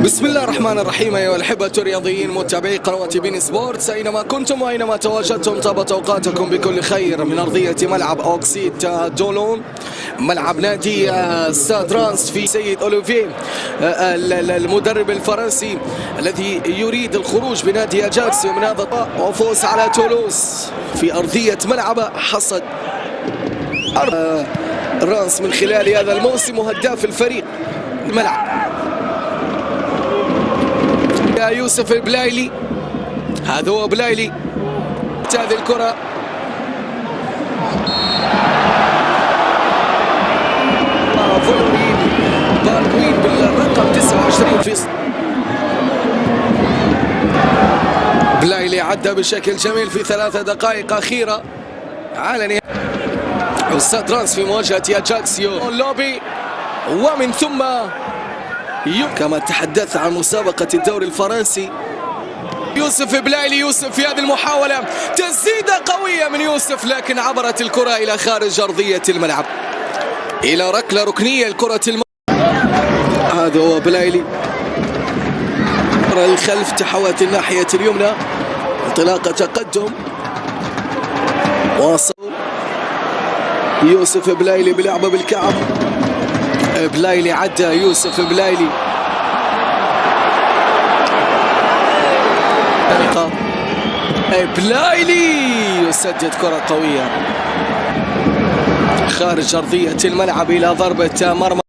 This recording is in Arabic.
بسم الله الرحمن الرحيم. أيها الأحبة الرياضيين متابعي قنوات بين سبورتس أينما كنتم وأينما تواجدتم، طابت أوقاتكم بكل خير من أرضية ملعب أوكسيد دولون، ملعب نادي ستاد رانس في سيد أوليفيه المدرب الفرنسي الذي يريد الخروج بنادي أجاكس من هذا وفوز على تولوز في أرضية ملعبه. حصد رانس من خلال هذا الموسم وهداف الفريق الملعب يا يوسف البلايلي. هذا هو بلايلي، هذه الكرة فولورين بالكوين بالرقم 29 في بلايلي عدى بشكل جميل في 3 دقائق أخيرة على نهاية ستاد رانس في مواجهة أجاكسيو لوبي. ومن ثم كما تحدث عن مسابقة الدوري الفرنسي يوسف بلايلي. يوسف في هذه المحاولة، تسديدة قوية من يوسف لكن عبرت الكرة إلى خارج أرضية الملعب إلى ركلة ركنية الكرة هذا هو بلايلي الخلف، تحولت الناحية اليمنى، انطلاقة تقدم، واصل يوسف بلايلي بلعبة بالكعب. بلايلي عدى يوسف بلايلي، بلايلي يسدد كرة قوية خارج أرضية الملعب إلى ضربة مرمى.